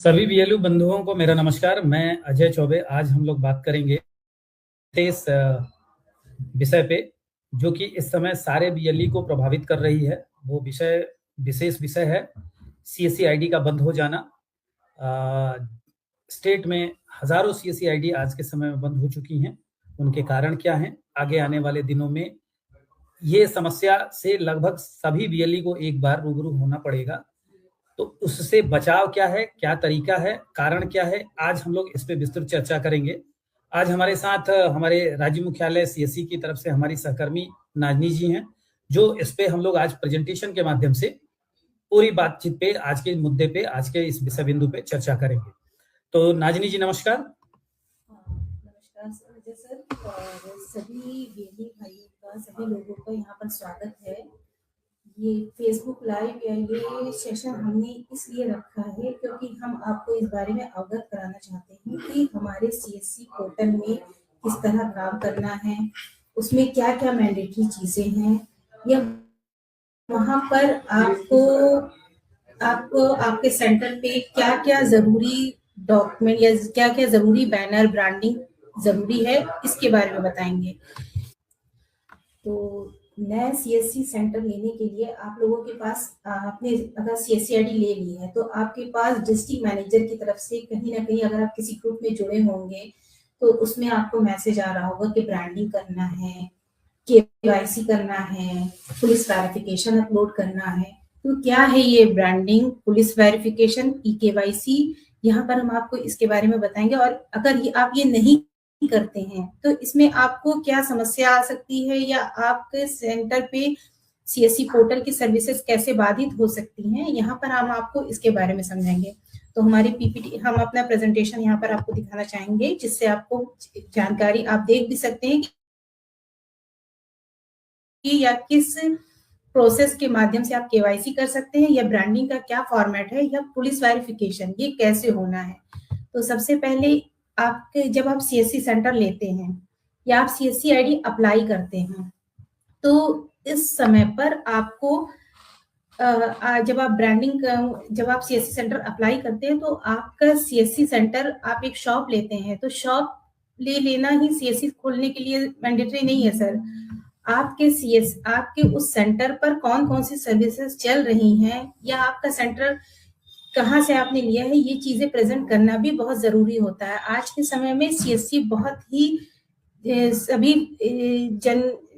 सभी बीएलयू बंधुओं को मेरा नमस्कार। मैं अजय चौबे। आज हम लोग बात करेंगे इस विषय पे जो कि इस समय सारे बीएलई को प्रभावित कर रही है। वो विशेष विषय है सीएससी आईडी का बंद हो जाना। स्टेट में हजारों सीएससी आईडी आज के समय में बंद हो चुकी हैं। उनके कारण क्या हैं? आगे आने वाले दिनों में ये समस्या से लगभग सभी बीएलई को एक बार रूबरू होना पड़ेगा। तो उससे बचाव क्या है, क्या तरीका है, कारण क्या है, आज हम लोग इस पे विस्तृत चर्चा करेंगे। आज हमारे साथ हमारे राज्य मुख्यालय सीएससी की तरफ से हमारी सहकर्मी नाजनी जी हैं, जो इस पे हम लोग आज प्रेजेंटेशन के माध्यम से पूरी बातचीत पे, आज के मुद्दे पे, आज के इस विषय बिंदु पे चर्चा करेंगे। तो नाजनी जी नमस्कार। नमस्कार सर, अजय सर और सभी बीएलई भाइयों का, सभी लोगों का यहाँ पर स्वागत है। ये फेसबुक लाइव या ये सेशन हमने इसलिए रखा है क्योंकि हम आपको इस बारे में अवगत कराना चाहते हैं कि हमारे सीएससी पोर्टल में किस तरह काम करना है, उसमें क्या क्या मैंडेटरी चीजें हैं, या वहाँ पर आपको आपके सेंटर पे क्या क्या जरूरी डॉक्यूमेंट या क्या क्या जरूरी बैनर ब्रांडिंग जरूरी है, इसके बारे में बताएंगे। तो नया सीएससी सेंटर लेने के लिए आप लोगों के पास आपने अगर सीएससी आईडी ले ली है तो आपके पास डिस्ट्रिक्ट मैनेजर की तरफ से कहीं ना कहीं, अगर आप किसी ग्रुप में जुड़े होंगे तो उसमें आपको मैसेज आ रहा होगा कि ब्रांडिंग करना है, केवाईसी करना है, पुलिस वेरिफिकेशन अपलोड करना है। तो क्या है ये branding, police verification, e KYC, यहाँ पर हम आपको इसके बारे में बताएंगे। और अगर आप ये नहीं करते हैं तो इसमें आपको क्या समस्या आ सकती है, या आपके सेंटर पे सीएससी पोर्टल की सर्विसेज कैसे बाधित हो सकती हैं, यहाँ पर हम आपको इसके बारे में समझाएंगे। तो हमारी पीपीटी, हम अपना प्रेजेंटेशन यहाँ पर आपको दिखाना चाहेंगे जिससे आपको जानकारी, आप देख भी सकते हैं कि या किस प्रोसेस के माध्यम से आप केवाईसी कर सकते हैं, या ब्रांडिंग का क्या फॉर्मेट है, या पुलिस वेरिफिकेशन ये कैसे होना है। तो सबसे पहले आपके, जब आप सीएससी सेंटर लेते हैं या आप सीएससी आईडी अप्लाई करते हैं तो इस समय पर आपको जब आप सीएससी सेंटर अप्लाई करते हैं तो आपका सीएससी सेंटर, आप एक शॉप लेते हैं तो शॉप ले लेना ही सीएससी खोलने के लिए मैंडेटरी नहीं है सर। आपके उस सेंटर पर कौन कौन सी सर्विसेज चल रही हैं, या आपका सेंटर कहाँ से आपने लिया है, ये चीजें प्रेजेंट करना भी बहुत जरूरी होता है। आज के समय में सीएससी बहुत ही सभी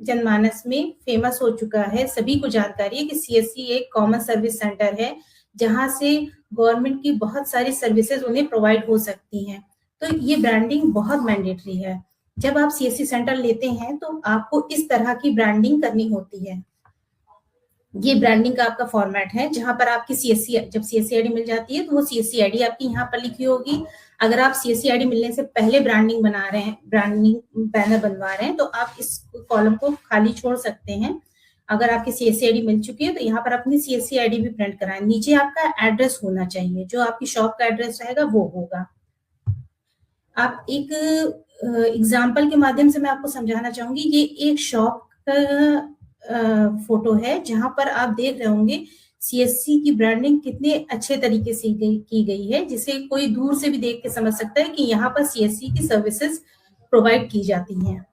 जनमानस में फेमस हो चुका है। सभी को जानकारी है कि सीएससी एक कॉमन सर्विस सेंटर है जहां से गवर्नमेंट की बहुत सारी सर्विसेज उन्हें प्रोवाइड हो सकती हैं। तो ये ब्रांडिंग बहुत मैंडेटरी है। जब आप सीएससी सेंटर लेते हैं तो आपको इस तरह की ब्रांडिंग करनी होती है। ये ब्रांडिंग का आपका फॉर्मेट है जहां पर आपकी सीएससी, जब सीएससी आईडी मिल जाती है तो वो सीएससी आईडी आपकी यहाँ पर लिखी होगी। अगर आप सीएससी आईडी मिलने से पहले ब्रांडिंग बना रहे हैं, ब्रांडिंग बैनर बनवा रहे हैं, तो आप इस कॉलम को खाली छोड़ सकते हैं। अगर आपकी सीएससी आईडी मिल चुकी है तो यहाँ पर अपनी सीएससी आईडी भी प्रिंट कराएं। नीचे आपका एड्रेस होना चाहिए, जो आपकी शॉप का एड्रेस रहेगा वो होगा। आप एक एग्जाम्पल के माध्यम से मैं आपको समझाना चाहूंगी। ये एक शॉप का फोटो है जहां पर आप देख रहे होंगे सीएससी की ब्रांडिंग कितने अच्छे तरीके से की गई है, जिसे कोई दूर से भी देख के समझ सकता है कि यहाँ पर सीएससी की सर्विसेज प्रोवाइड की जाती हैं।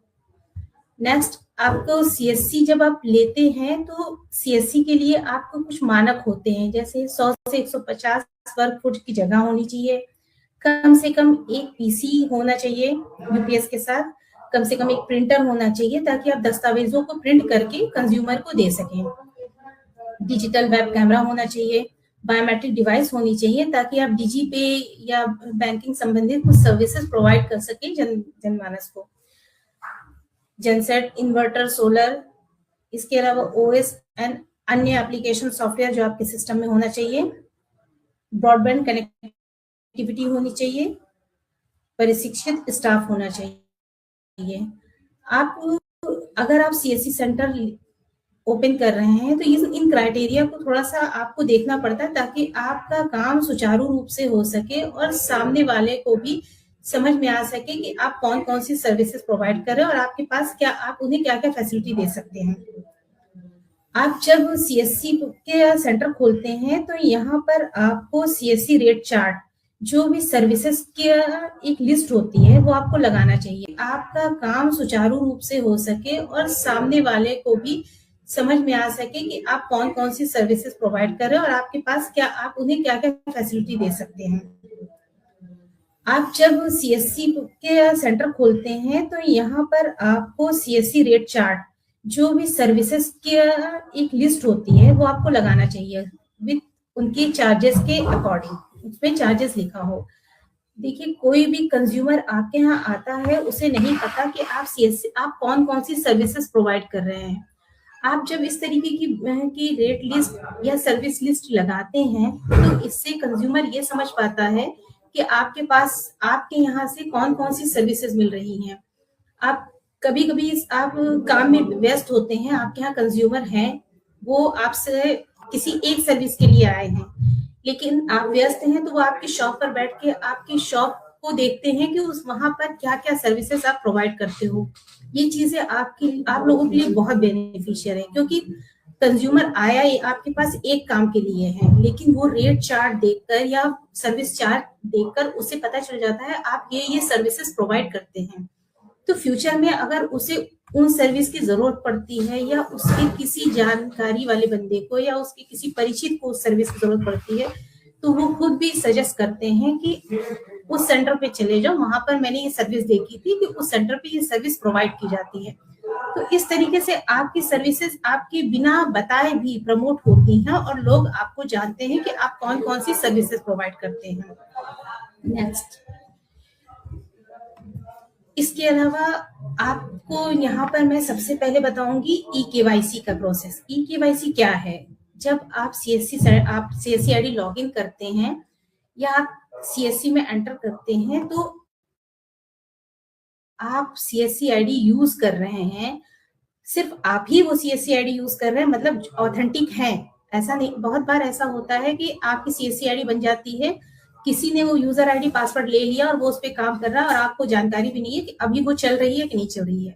नेक्स्ट, आपको सीएससी जब आप लेते हैं तो सीएससी के लिए आपको कुछ मानक होते हैं, जैसे 100 से 150 वर्ग फुट की जगह होनी चाहिए, कम से कम एक पीसी होना चाहिए यूपीएस के साथ, कम से कम एक प्रिंटर होना चाहिए ताकि आप दस्तावेजों को प्रिंट करके कंज्यूमर को दे सकें, डिजिटल वेब कैमरा होना चाहिए, बायोमेट्रिक डिवाइस होनी चाहिए ताकि आप डिजी पे या बैंकिंग संबंधित कुछ सर्विसेज प्रोवाइड कर सकें जनमानस को, जनसेट, इन्वर्टर, सोलर, इसके अलावा ओएस एंड अन्य एप्लीकेशन सॉफ्टवेयर जो आपके सिस्टम में होना चाहिए, ब्रॉडबैंड कनेक्टिविटी होनी चाहिए, प्रशिक्षित स्टाफ होना चाहिए। आप अगर आप सीएससी सेंटर ओपन कर रहे हैं तो इन क्राइटेरिया को थोड़ा सा आपको देखना पड़ता है ताकि आपका काम सुचारू रूप से हो सके और सामने वाले को भी समझ में आ सके कि आप कौन कौन सी सर्विसेज प्रोवाइड कर रहे हैं और आपके पास क्या, आप उन्हें क्या क्या फैसिलिटी दे सकते हैं। आप जब सीएससी के सेंटर खोलते हैं तो यहाँ पर आपको सीएससी रेट चार्ट, जो भी सर्विसेज की एक लिस्ट होती है वो आपको लगाना चाहिए। आपका काम सुचारू रूप से हो सके और सामने वाले को भी समझ में आ सके कि आप कौन कौन सी सर्विसेज प्रोवाइड कर रहे हैं और आपके पास क्या, आप उन्हें क्या क्या फैसिलिटी दे सकते हैं। आप जब सीएससी के सेंटर खोलते हैं तो यहाँ पर आपको सीएससी रेट चार्ट, जो भी सर्विसेज की एक लिस्ट होती है वो आपको लगाना चाहिए विद उनके चार्जेस के अकॉर्डिंग, उसमें चार्जेस लिखा हो। देखिए, कोई भी कंज्यूमर आपके यहाँ आता है, उसे नहीं पता कि आप सीएससी, आप कौन कौन सी सर्विसेज प्रोवाइड कर रहे हैं। आप जब इस तरीके की रेट लिस्ट या सर्विस लिस्ट लगाते हैं तो इससे कंज्यूमर ये समझ पाता है कि आपके पास, आपके यहाँ से कौन कौन सी सर्विसेज मिल रही हैं। आप कभी कभी आप काम में व्यस्त होते हैं, आपके यहाँ कंज्यूमर हैं, वो आपसे किसी एक सर्विस के लिए आए हैं, लेकिन आप व्यस्त हैं तो वो आपकी शॉप पर बैठ के आपकी शॉप को देखते हैं कि उस वहां पर क्या क्या सर्विसेज आप प्रोवाइड करते हो। ये चीजें आप लोगों के लिए बहुत बेनिफिशियल है, क्योंकि कंज्यूमर आया ये आपके पास एक काम के लिए है, लेकिन वो रेट चार्ट देखकर या सर्विस चार्ट देखकर उसे पता चल जाता है आप ये सर्विसेज प्रोवाइड करते हैं। तो फ्यूचर में अगर उसे उन सर्विस की जरूरत पड़ती है या उसके किसी जानकारी वाले बंदे को या उसके किसी परिचित को उस सर्विस की जरूरत पड़ती है, तो वो खुद भी सजेस्ट करते हैं कि उस सेंटर पे चले जाओ, वहां पर मैंने ये सर्विस देखी थी कि उस सेंटर पे ये सर्विस प्रोवाइड की जाती है। तो इस तरीके से आपकी सर्विसेज आपके बिना बताए भी प्रमोट होती हैं और लोग आपको जानते हैं कि आप कौन कौन सी सर्विसेज प्रोवाइड करते हैं। नेक्स्ट, इसके अलावा आपको यहाँ पर मैं सबसे पहले बताऊंगी ई केवाईसी का प्रोसेस। ई केवाईसी क्या है? जब आप सीएससी आईडी लॉग इन करते हैं या आप सीएससी में एंटर करते हैं तो आप सीएससी आईडी यूज कर रहे हैं, सिर्फ आप ही वो सीएससी आईडी यूज कर रहे हैं, मतलब ऑथेंटिक है ऐसा नहीं। बहुत बार ऐसा होता है कि आपकी सीएससी आईडी बन जाती है, किसी ने वो यूजर आईडी पासवर्ड ले लिया और वो उस पर काम कर रहा है और आपको जानकारी भी नहीं है कि अभी वो चल रही है कि नहीं चल रही है।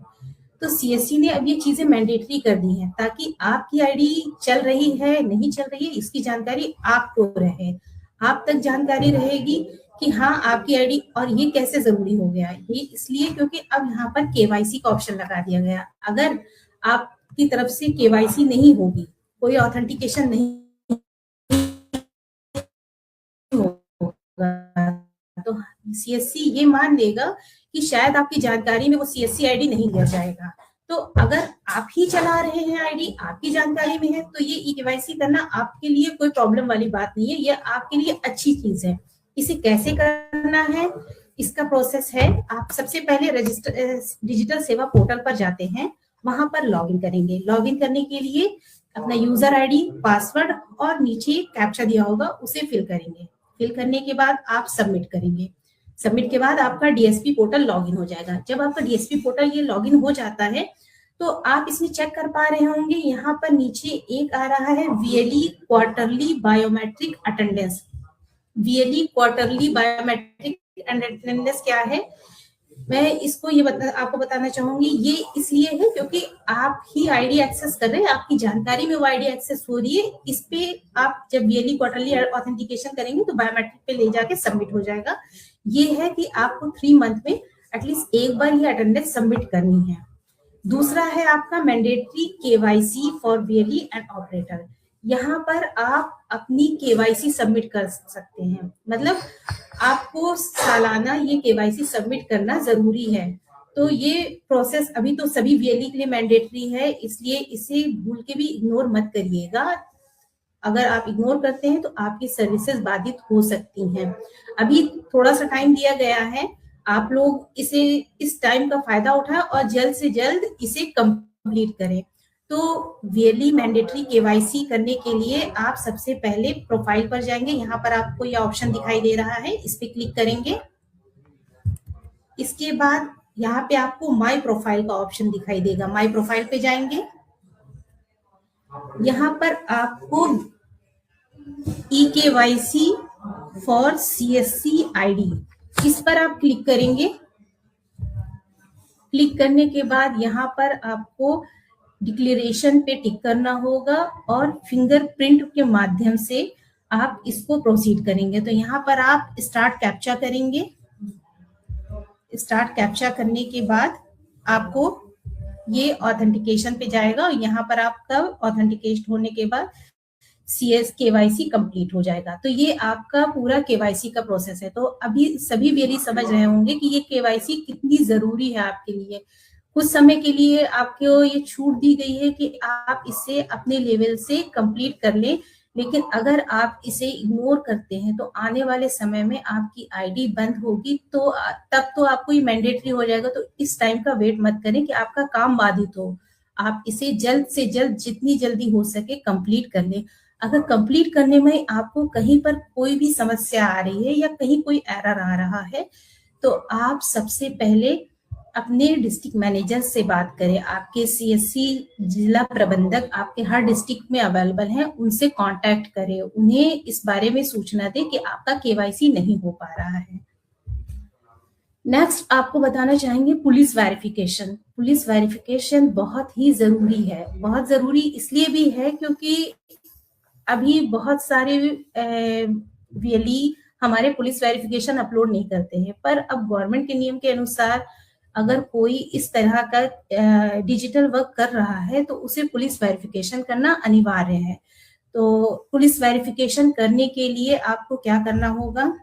तो सीएससी ने अब ये चीजें मैंडेटरी कर दी हैं ताकि आपकी आईडी चल रही है नहीं चल रही है इसकी जानकारी आपको रहे, आप तक जानकारी रहेगी कि हाँ आपकी आईडी। और ये कैसे जरूरी हो गया है? ये इसलिए क्योंकि अब यहाँ पर केवाईसी का ऑप्शन लगा दिया गया। अगर आपकी तरफ से केवाईसी नहीं होगी, कोई ऑथेंटिकेशन नहीं होगा, तो सीएससी ये मान लेगा कि शायद आपकी जानकारी में वो सीएससी आईडी नहीं लिया जाएगा। तो अगर आप ही चला रहे हैं आईडी, आपकी जानकारी में है, तो ये ई केवाईसी करना आपके लिए कोई प्रॉब्लम वाली बात नहीं है, ये आपके लिए अच्छी चीज है। इसे कैसे करना है, इसका प्रोसेस है, आप सबसे पहले डिजिटल सेवा पोर्टल पर जाते हैं, वहां पर लॉगिन करेंगे। लॉगिन करने के लिए अपना यूजर आईडी, पासवर्ड और नीचे कैप्चा दिया होगा उसे फिल करेंगे। फिल करने के बाद आप सबमिट करेंगे। सबमिट के बाद आपका डीएसपी पोर्टल लॉगिन हो जाएगा। जब आपका डीएसपी पोर्टल ये लॉगिन हो जाता है तो आप इसमें चेक कर पा रहे होंगे, यहाँ पर नीचे एक आ रहा है VLE quarterly biometric attendance. VLE quarterly biometric attendance क्या है, मैं इसको ये आपको बताना चाहूंगी। ये इसलिए है क्योंकि आप ही आईडी एक्सेस कर रहे हैं, आपकी जानकारी में वो आईडी एक्सेस हो रही है। इस पे आप जब वीएलई क्वार्टरली ऑथेंटिकेशन करेंगे तो बायोमेट्रिक पे ले जाके सबमिट हो जाएगा। ये है कि आपको 3 मंथ में एटलीस्ट एक बार ये अटेंडेंस सबमिट करनी है। दूसरा है आपका mandatory KYC for VLE and operator. यहाँ पर आप अपनी केवाईसी सबमिट कर सकते हैं, मतलब आपको सालाना ये केवाईसी सबमिट करना जरूरी है। तो ये प्रोसेस अभी तो सभी वीएलई के लिए मैंडेटरी है, इसलिए इसे भूल के भी इग्नोर मत करिएगा। अगर आप इग्नोर करते हैं तो आपकी सर्विसेज बाधित हो सकती हैं। अभी थोड़ा सा टाइम दिया गया है, आप लोग इसे, इस टाइम का फायदा उठाएं और जल्द से जल्द इसे कंप्लीट करें। तो वीएलई मैंडेटरी केवाईसी करने के लिए आप सबसे पहले प्रोफाइल पर जाएंगे, यहाँ पर आपको यह ऑप्शन दिखाई दे रहा है, इस पे क्लिक करेंगे। इसके बाद यहाँ पे आपको माय प्रोफाइल का ऑप्शन दिखाई देगा, माय प्रोफाइल पे जाएंगे। यहाँ पर आपको e KYC for CSC ID, इस पर आप क्लिक करेंगे। क्लिक करने के बाद यहाँ पर आपको डिक्लेरेशन पे टिक करना होगा और फिंगरप्रिंट के माध्यम से आप इसको प्रोसीड करेंगे। तो यहाँ पर आप स्टार्ट कैप्चा करेंगे। स्टार्ट कैप्चा करने के बाद आपको ये ऑथेंटिकेशन पे जाएगा और यहाँ पर आपका ऑथेंटिकेट होने के बाद CS KYC कंप्लीट हो जाएगा। तो ये आपका पूरा KYC का प्रोसेस है। तो अभी सभी वेरी समझ रहे होंगे कि ये KYC कितनी जरूरी है आपके लिए। कुछ समय के लिए आपको ये छूट दी गई है कि आप इसे अपने लेवल से कंप्लीट कर लें, लेकिन अगर आप इसे इग्नोर करते हैं तो आने वाले समय में आपकी आईडी बंद होगी, तो तब तो आपको ये मैंडेटरी हो जाएगा। तो इस टाइम का वेट मत करें कि आपका काम बाधित हो। आप इसे जल्द से जल्द जितनी जल्दी हो सके कंप्लीट कर लें। अगर कंप्लीट करने में आपको कहीं पर कोई भी समस्या आ रही है या कहीं कोई एरर आ रहा है, तो आप सबसे पहले अपने डिस्ट्रिक्ट मैनेजर से बात करें। आपके CSC जिला प्रबंधक आपके हर डिस्ट्रिक्ट में अवेलेबल हैं, उनसे कांटेक्ट करें, उन्हें इस बारे में सूचना दें कि आपका KYC नहीं हो पा रहा है। नेक्स्ट आपको बताना चाहेंगे पुलिस वेरिफिकेशन। पुलिस वेरिफिकेशन बहुत ही जरूरी है। बहुत जरूरी इसलिए भी है क्योंकि अभी बहुत सारे VLE हमारे पुलिस वेरिफिकेशन अपलोड नहीं करते हैं, पर अब गवर्नमेंट के नियम के अनुसार अगर कोई इस तरह का डिजिटल वर्क कर रहा है तो उसे पुलिस वेरिफिकेशन करना अनिवार्य है। तो पुलिस वेरिफिकेशन करने के लिए आपको क्या करना होगा,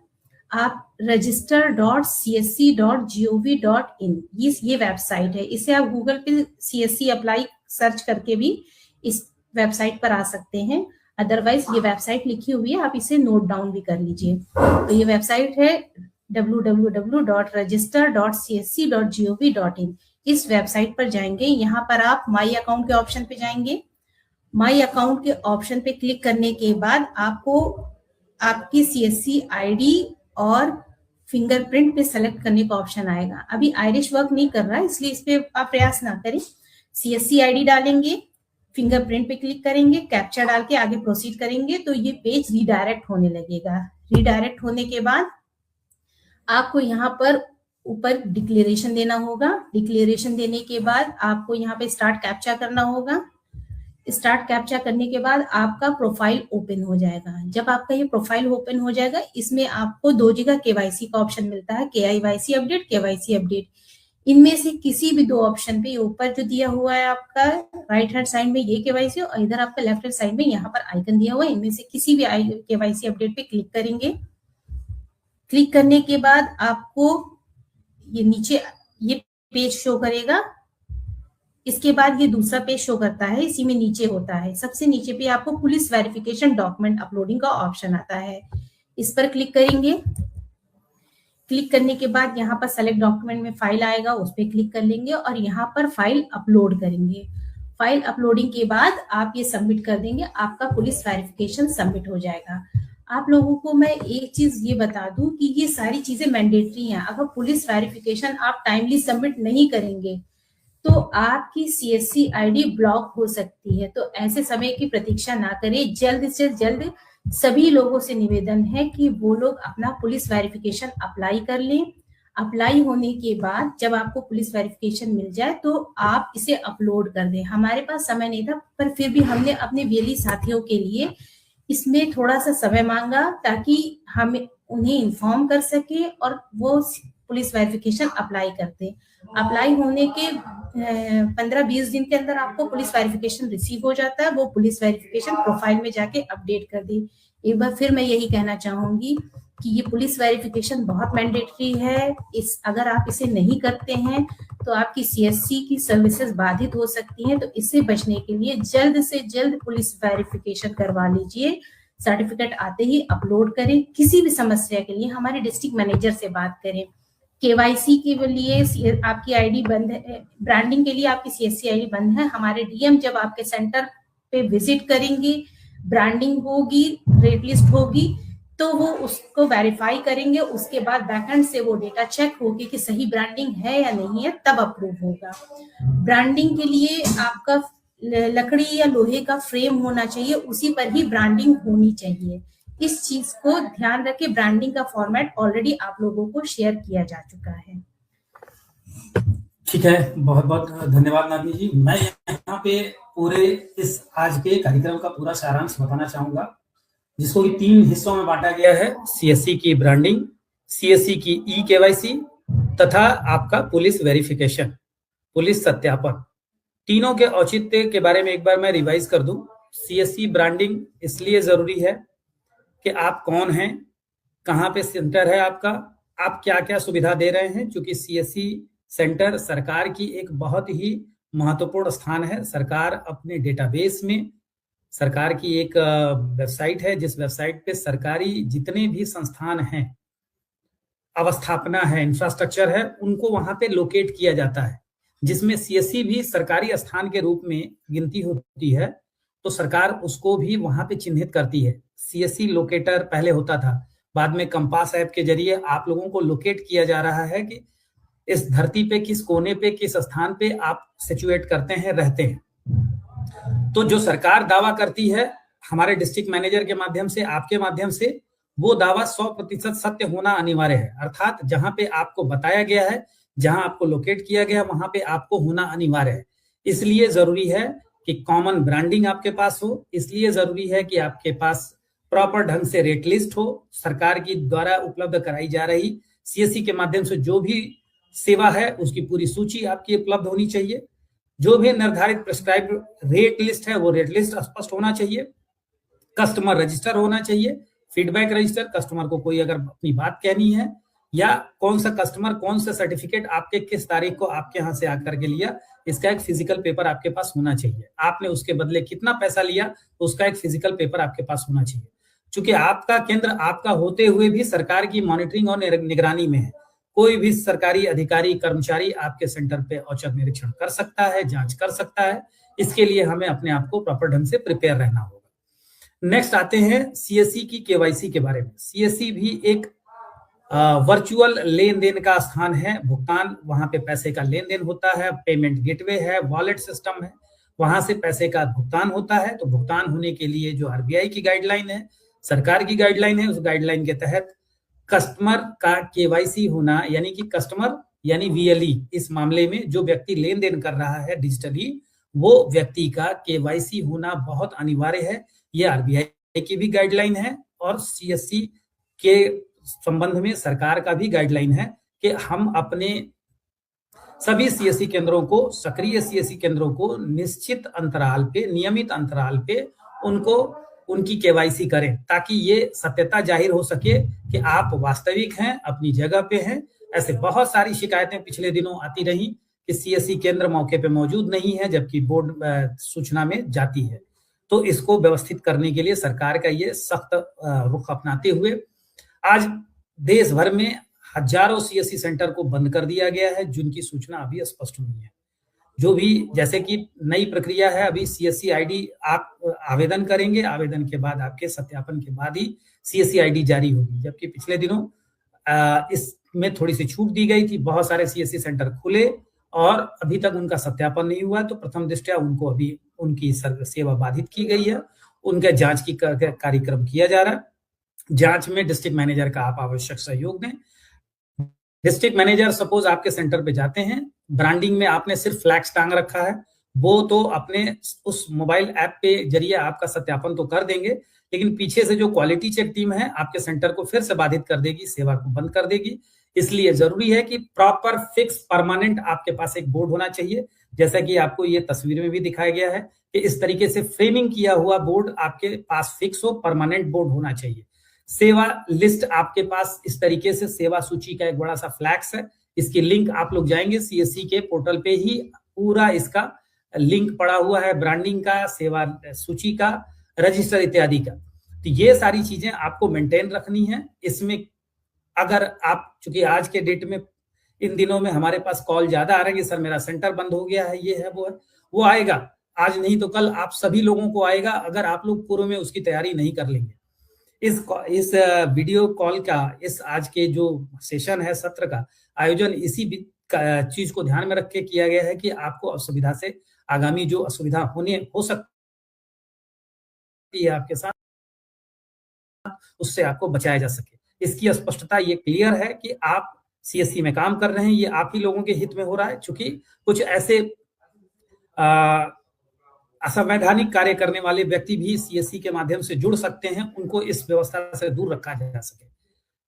आप register.csc.gov.in ये वेबसाइट है। इसे आप गूगल पे CSC अप्लाई सर्च करके भी इस वेबसाइट पर आ सकते हैं। अदरवाइज ये वेबसाइट लिखी हुई है, आप इसे नोट डाउन भी कर लीजिए। तो ये वेबसाइट है www.register.csc.gov.in। इस वेबसाइट पर जाएंगे, यहाँ पर आप माई अकाउंट के ऑप्शन पे जाएंगे। माई अकाउंट के ऑप्शन पे क्लिक करने के बाद आपको आपकी CSC आईडी और फिंगरप्रिंट पे सेलेक्ट करने का ऑप्शन आएगा। अभी आयरिश वर्क नहीं कर रहा है, इसलिए इस पे आप प्रयास ना करें। CSC आईडी डालेंगे, फिंगरप्रिंट पे क्लिक करेंगे, कैप्चा डाल के आगे प्रोसीड करेंगे तो ये पेज रीडायरेक्ट होने लगेगा। रीडायरेक्ट होने के बाद आपको यहाँ पर ऊपर डिक्लेरेशन देना होगा। डिक्लेरेशन देने के बाद आपको यहाँ पे स्टार्ट कैप्चा करना होगा। स्टार्ट कैप्चा करने के बाद आपका प्रोफाइल ओपन हो जाएगा। जब आपका ये प्रोफाइल ओपन हो जाएगा, इसमें आपको दो जगह KYC का ऑप्शन मिलता है, KYC अपडेट, KYC अपडेट। इनमें से किसी भी दो ऑप्शन पे ऊपर जो दिया हुआ है आपका राइट हैंड साइड में ये KYC और इधर आपका लेफ्ट हैंड साइड में यहाँ पर आइकन दिया हुआ है, इनमें से किसी भी KYC अपडेट पे क्लिक करेंगे। क्लिक करने के बाद आपको ये नीचे ये पेज शो करेगा। इसके बाद ये दूसरा पेज शो करता है, इसी में नीचे होता है, सबसे नीचे पे आपको पुलिस वेरिफिकेशन डॉक्यूमेंट अपलोडिंग का ऑप्शन आता है। इस पर क्लिक करेंगे। क्लिक करने के बाद यहाँ पर सेलेक्ट डॉक्यूमेंट में फाइल आएगा, उस पर क्लिक कर लेंगे और यहाँ पर फाइल अपलोड करेंगे। फाइल अपलोडिंग के बाद आप ये सबमिट कर देंगे, आपका पुलिस वेरिफिकेशन सबमिट हो जाएगा। आप लोगों को मैं एक चीज ये बता दूं कि ये सारी चीजें मैंडेटरी हैं। अगर पुलिस वेरिफिकेशन आप टाइमली सबमिट नहीं करेंगे तो आपकी CSC आईडी ब्लॉक हो सकती है। तो ऐसे समय की प्रतीक्षा ना करें, जल्द से जल्द सभी लोगों से निवेदन है कि वो लोग अपना पुलिस वेरिफिकेशन अप्लाई कर लें। अप्लाई होने के बाद जब आपको पुलिस वेरिफिकेशन मिल जाए तो आप इसे अपलोड कर दें। हमारे पास समय नहीं था, पर फिर भी हमने अपने VLE साथियों के लिए इसमें थोड़ा सा समय मांगा ताकि हम उन्हें इन्फॉर्म कर सके और वो पुलिस वेरिफिकेशन अप्लाई करते। अप्लाई होने के 15-20 दिन के अंदर आपको पुलिस वेरिफिकेशन रिसीव हो जाता है। वो पुलिस वेरिफिकेशन प्रोफाइल में जाके अपडेट कर दी। एक बार फिर मैं यही कहना चाहूंगी कि ये पुलिस वेरिफिकेशन बहुत मैंडेटरी है। अगर आप इसे नहीं करते हैं तो आपकी CSC की सर्विसेज बाधित हो सकती हैं। तो इससे बचने के लिए जल्द से जल्द पुलिस वेरिफिकेशन करवा लीजिए। सर्टिफिकेट आते ही अपलोड करें। किसी भी समस्या के लिए हमारे डिस्ट्रिक्ट मैनेजर से बात करें। KYC के लिए आपकी आईडी बंद है, ब्रांडिंग के लिए आपकी CSC आईडी बंद है, हमारे DM जब आपके सेंटर पे विजिट करेंगे, ब्रांडिंग होगी, रेट लिस्ट होगी, तो वो उसको वेरीफाई करेंगे। उसके बाद बैकएंड से वो डेटा चेक होगी कि सही ब्रांडिंग है या नहीं है, तब अप्रूव होगा। ब्रांडिंग के लिए आपका लकड़ी या लोहे का फ्रेम होना चाहिए, उसी पर ही ब्रांडिंग होनी चाहिए। इस चीज को ध्यान रखें। ब्रांडिंग का फॉर्मेट ऑलरेडी आप लोगों को शेयर किया जा चुका है। ठीक है, बहुत बहुत धन्यवाद नानी जी। मैं यहाँ पे पूरे इस आज के कार्यक्रम का पूरा सारांश बताना चाहूंगा। जिसको कि 3 हिस्सों में बांटा गया है, सीएससी की ब्रांडिंग, सीएससी की ई केवाईसी तथा आपका पुलिस वेरिफिकेशन, पुलिस सत्यापन। तीनों के औचित्य के बारे में एक बार मैं रिवाइज कर दूं। सीएससी ब्रांडिंग इसलिए जरूरी है कि आप कौन हैं, कहाँ पे सेंटर है आपका, आप क्या क्या सुविधा दे रहे हैं, क्योंकि सीएससी सेंटर सरकार की एक बहुत ही महत्वपूर्ण स्थान है। सरकार अपने डेटाबेस में, सरकार की एक वेबसाइट है, जिस वेबसाइट पे सरकारी जितने भी संस्थान हैं, अवस्थापना है, इंफ्रास्ट्रक्चर है, उनको वहां पे लोकेट किया जाता है, जिसमें सीएससी भी सरकारी स्थान के रूप में गिनती होती है। तो सरकार उसको भी वहां पे चिन्हित करती है। सीएससी लोकेटर पहले होता था, बाद में कंपास ऐप के जरिए आप लोगों को लोकेट किया जा रहा है कि इस धरती पे किस कोने पे, किस स्थान पे आप सिचुएट करते हैं, रहते हैं। तो जो सरकार दावा करती है हमारे डिस्ट्रिक्ट मैनेजर के माध्यम से, आपके माध्यम से, वो दावा 100% सत्य होना अनिवार्य है। अर्थात जहां पे आपको बताया गया है, जहां आपको लोकेट किया गया, वहां पे आपको होना अनिवार्य है। इसलिए जरूरी है कि कॉमन ब्रांडिंग आपके पास हो, इसलिए जरूरी है कि आपके पास प्रॉपर ढंग से रेट लिस्ट हो, सरकार की द्वारा उपलब्ध कराई जा रही सीएससी के माध्यम से जो भी सेवा है उसकी पूरी सूची आपकी उपलब्ध होनी चाहिए। जो भी निर्धारित प्रिस्क्राइब रेट लिस्ट है, वो रेट लिस्ट स्पष्ट होना चाहिए। कस्टमर रजिस्टर होना चाहिए, फीडबैक रजिस्टर, कस्टमर को कोई अगर अपनी बात कहनी है, या कौन सा कस्टमर कौन सा सर्टिफिकेट आपके किस तारीख को आपके यहाँ से आकर के लिया, इसका एक फिजिकल पेपर आपके पास होना चाहिए। आपने उसके बदले कितना पैसा लिया, उसका एक फिजिकल पेपर आपके पास होना चाहिए। चूंकि आपका केंद्र आपका होते हुए भी सरकार की मॉनिटरिंग और निगरानी में है, कोई भी सरकारी अधिकारी कर्मचारी आपके सेंटर पे औचक निरीक्षण कर सकता है, जांच कर सकता है। इसके लिए हमें अपने आप को प्रॉपर ढंग से प्रिपेयर रहना होगा। नेक्स्ट आते हैं सीएससी की केवाईसी के बारे में। सीएससी भी एक वर्चुअल लेन देन का स्थान है, भुगतान, वहां पे पैसे का लेन देन होता है, पेमेंट गेटवे है, वॉलेट सिस्टम है, वहां से पैसे का भुगतान होता है। तो भुगतान होने के लिए जो आरबीआई की गाइडलाइन है, सरकार की गाइडलाइन है, उस गाइडलाइन के तहत कस्टमर का केवाईसी होना, यानी कि कस्टमर यानी वीएलई, इस मामले में जो व्यक्ति लेन देन कर रहा है डिजिटली, वो व्यक्ति का केवाईसी होना बहुत अनिवार्य है। ये आरबीआई की भी गाइडलाइन है और सीएससी के संबंध में सरकार का भी गाइडलाइन है कि हम अपने सभी सीएससी केंद्रों को, सक्रिय सीएससी केंद्रों को निश्चित अंतराल पे, नियमित अंतराल पे उनको उनकी केवाईसी करें, ताकि ये सत्यता जाहिर हो सके कि आप वास्तविक हैं, अपनी जगह पे हैं। ऐसे बहुत सारी शिकायतें पिछले दिनों आती रही कि सीएससी केंद्र मौके पे मौजूद नहीं है, जबकि बोर्ड सूचना में जाती है। तो इसको व्यवस्थित करने के लिए सरकार का ये सख्त रुख अपनाते हुए आज देश भर में हजारों सीएससी सेंटर को बंद कर दिया गया है, जिनकी सूचना अभी स्पष्ट हुई है। जो भी, जैसे कि नई प्रक्रिया है, अभी सीएससी आईडी आप आवेदन करेंगे, आवेदन के बाद आपके सत्यापन के बाद ही सीएससी आईडी जारी होगी। जबकि पिछले दिनों इसमें थोड़ी सी छूट दी गई थी, बहुत सारे सीएससी सेंटर खुले और अभी तक उनका सत्यापन नहीं हुआ, तो प्रथम दृष्टया उनको अभी उनकी सेवा बाधित की गई है, उनके जांच की कार्यक्रम किया जा रहा है। जांच में डिस्ट्रिक्ट मैनेजर का आप आवश्यक सहयोग दें। डिस्ट्रिक्ट मैनेजर सपोज आपके सेंटर पे जाते हैं, ब्रांडिंग में आपने सिर्फ फ्लैक्स टांग रखा है, वो तो अपने उस मोबाइल ऐप पे जरिए आपका सत्यापन तो कर देंगे, लेकिन पीछे से जो क्वालिटी चेक टीम है आपके सेंटर को फिर से बाधित कर देगी, सेवा को बंद कर देगी। इसलिए जरूरी है कि प्रॉपर फिक्स परमानेंट आपके पास एक बोर्ड होना चाहिए, जैसा कि आपको ये तस्वीर में भी दिखाया गया है कि इस तरीके से फ्रेमिंग किया हुआ बोर्ड आपके पास फिक्स हो, परमानेंट बोर्ड होना चाहिए। सेवा लिस्ट आपके पास इस तरीके से, सेवा सूची का एक बड़ा सा फ्लैक्स है, इसकी लिंक आप लोग जाएंगे सीएससी के पोर्टल पे ही पूरा इसका लिंक पड़ा हुआ है, ब्रांडिंग का, सेवा सूची का, रजिस्टर इत्यादि का। तो ये सारी चीजें आपको मेंटेन रखनी है। इसमें अगर आप, चूंकि आज के डेट में इन दिनों में हमारे पास कॉल ज्यादा आ रहे हैं, सर मेरा सेंटर बंद हो गया है, ये है वो है, वो आएगा, आज नहीं तो कल आप सभी लोगों को आएगा, अगर आप लोग पूर्व में उसकी तैयारी नहीं कर लेंगे। इस वीडियो कॉल का, इस आज के जो सेशन है, सत्र का आयोजन इसी चीज को ध्यान में रख के किया गया है कि आपको असुविधा से, आगामी जो असुविधा हो सकती है आपके साथ, उससे आपको बचाया जा सके। इसकी स्पष्टता ये क्लियर है कि आप सीएससी में काम कर रहे हैं, ये आप ही लोगों के हित में हो रहा है। चूंकि कुछ ऐसे असंवैधानिक कार्य करने वाले व्यक्ति भी सीएससी के माध्यम से जुड़ सकते हैं, उनको इस व्यवस्था से दूर रखा जा सके।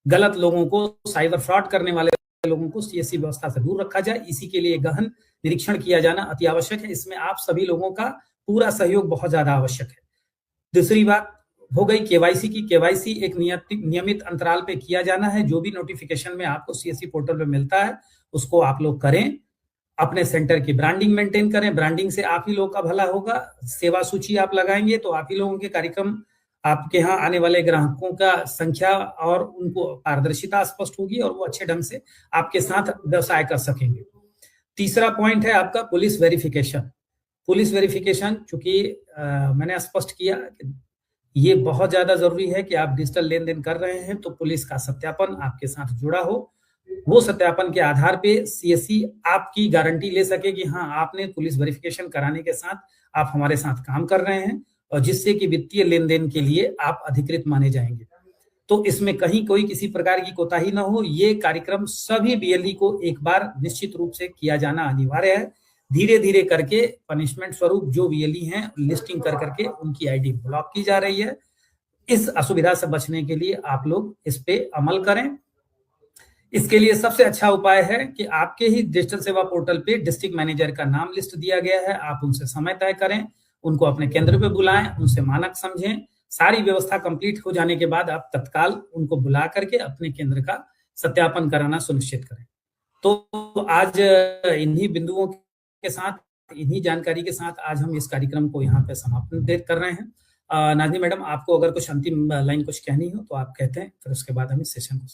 गलत लोगों को, साइबर फ्रॉड करने वाले लोगों को सीएससी व्यवस्था से दूर रखा जाए, इसी के लिए गहन निरीक्षण किया जाना अति आवश्यक है। इसमें आप सभी लोगों का पूरा सहयोग बहुत ज्यादा आवश्यक है। दूसरी बात हो गई केवाईसी की। केवाईसी एक नियमित अंतराल पे किया जाना है। जो भी नोटिफिकेशन में आपको सीएससी पोर्टल पे मिलता है उसको आप लोग करें। अपने सेंटर की ब्रांडिंग मेंटेन करें। ब्रांडिंग से आप ही लोगों का भला होगा। सेवा सूची आप लगाएंगे तो आप ही लोगों के कार्यक्रम, आपके यहाँ आने वाले ग्राहकों का संख्या और उनको पारदर्शिता स्पष्ट होगी और वो अच्छे ढंग से आपके साथ व्यवसाय कर सकेंगे। तीसरा पॉइंट है आपका पुलिस वेरिफिकेशन। पुलिस वेरिफिकेशन, चूंकि मैंने स्पष्ट किया कि ये बहुत ज्यादा जरूरी है कि आप डिजिटल लेन देन कर रहे हैं तो पुलिस का सत्यापन आपके साथ जुड़ा हो। वो सत्यापन के आधार पे सीएससी आपकी गारंटी ले सके कि हाँ, आपने पुलिस वेरिफिकेशन कराने के साथ आप हमारे साथ काम कर रहे हैं, और जिससे कि वित्तीय लेन देन के लिए आप अधिकृत माने जाएंगे। तो इसमें कहीं कोई किसी प्रकार की कोताही ना हो। ये कार्यक्रम सभी बीएलई को एक बार निश्चित रूप से किया जाना अनिवार्य है। धीरे धीरे करके पनिशमेंट स्वरूप जो बीएलई हैं लिस्टिंग कर करके उनकी आईडी ब्लॉक की जा रही है। इस असुविधा से बचने के लिए आप लोग इस पे अमल करें। इसके लिए सबसे अच्छा उपाय है कि आपके ही डिजिटल सेवा पोर्टल पे डिस्ट्रिक्ट मैनेजर का नाम लिस्ट दिया गया है। आप उनसे समय तय करें, उनको अपने केंद्र पे बुलाएं, उनसे मानक समझें। सारी व्यवस्था कंप्लीट हो जाने के बाद आप तत्काल उनको बुला करके अपने केंद्र का सत्यापन कराना सुनिश्चित करें। तो आज इन्हीं बिंदुओं के साथ, इन्हीं जानकारी के साथ आज हम इस कार्यक्रम को यहाँ पे समापन कर रहे हैं। नाज़नी मैडम, आपको अगर कुछ अंतिम लाइन कुछ कहनी हो तो आप कहते हैं, फिर उसके बाद हम इस सेशन को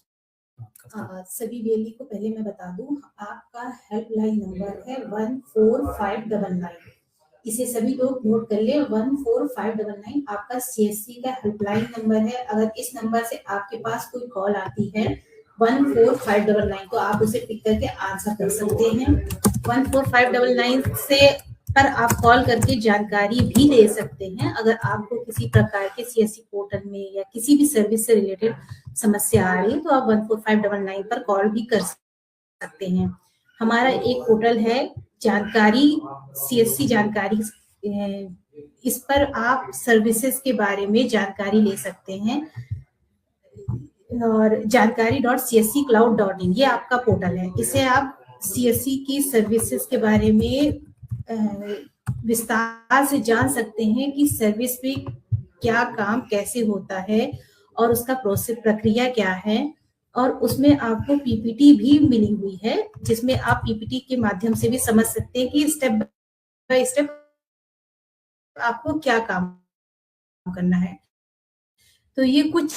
सभी बीएलई को पहले मैं बता दूं, आपका हेल्पलाइन नंबर है 14599। इसे सभी लोग नोट कर ले। 14599 आपका सीएससी का हेल्पलाइन नंबर है। अगर इस नंबर से आपके पास कोई कॉल आती है 14599, तो आप उसे पिक करके आंसर कर सकते हैं। 14599 से पर आप कॉल करके जानकारी भी दे सकते हैं। अगर आपको किसी प्रकार के सीएससी पोर्टल में या किसी भी सर्विस से रिलेटेड समस्या आ रही है तो आप 14599 पर कॉल भी कर सकते हैं। हमारा एक पोर्टल है जानकारी, सीएससी जानकारी। इस पर आप सर्विसेज के बारे में जानकारी ले सकते हैं। और जानकारी.csccloud.in ये आपका पोर्टल है। इसे आप सीएससी की सर्विसेज के बारे में विस्तार से जान सकते हैं कि सर्विस में क्या काम कैसे होता है और उसका प्रोसेस प्रक्रिया क्या है। और उसमें आपको पीपीटी भी मिली हुई है, जिसमें आप पीपीटी के माध्यम से भी समझ सकते हैं कि स्टेप बाय स्टेप आपको क्या काम करना है। तो ये कुछ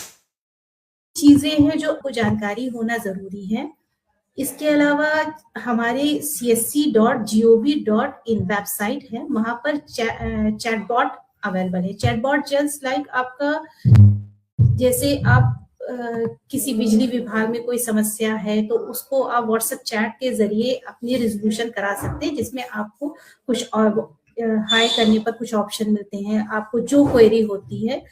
चीजें हैं जो आपको जानकारी होना जरूरी है। इसके अलावा हमारे csc.gov.in वेबसाइट है, वहां पर चैटबॉट अवेलेबल है। चैटबॉट जस्ट लाइक आपका, जैसे आप किसी बिजली विभाग में कोई समस्या है तो उसको आप व्हाट्सएप चैट के जरिए अपनी रिजोल्यूशन करा सकते हैं, जिसमें आपको कुछ हाई करने पर कुछ ऑप्शन मिलते हैं। आपको जो क्वेरी होती है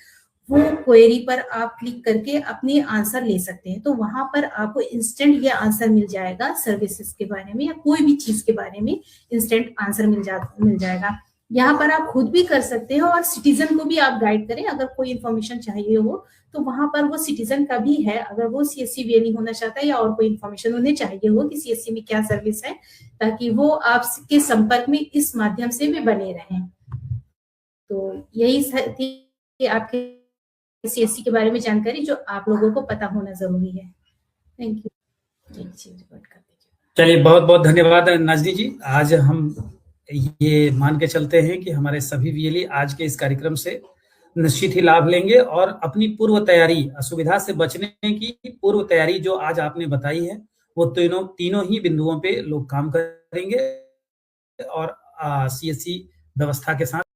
वो क्वेरी पर आप क्लिक करके अपने आंसर ले सकते हैं। तो वहां पर आपको इंस्टेंट ये आंसर मिल जाएगा। सर्विसेज के बारे में या कोई भी चीज के बारे में इंस्टेंट आंसर मिल जाएगा। यहाँ पर आप खुद भी कर सकते हैं और सिटीजन को भी आप गाइड करें। अगर कोई इन्फॉर्मेशन चाहिए हो तो वहां पर वो सिटीजन का भी है। अगर वो सीएससी बीएलई होना चाहता है या और कोई इन्फॉर्मेशन उन्हें चाहिए हो कि सीएससी में क्या सर्विस है, ताकि वो आपके संपर्क में इस माध्यम से भी बने रहें। तो यही थी आपके सीएससी के बारे में जानकारी जो आप लोगों को पता होना जरूरी है। Thank you. चलिए, बहुत बहुत धन्यवाद नाज़नी जी। आज हम ये मान के चलते हैं कि हमारे सभी बीएलई आज के इस कार्यक्रम से निश्चित ही लाभ लेंगे और अपनी पूर्व तैयारी, असुविधा से बचने की पूर्व तैयारी जो आज आपने बताई है, वो तीनों ही बिंदुओं पे लोग काम करेंगे और सीएससी व्यवस्था के साथ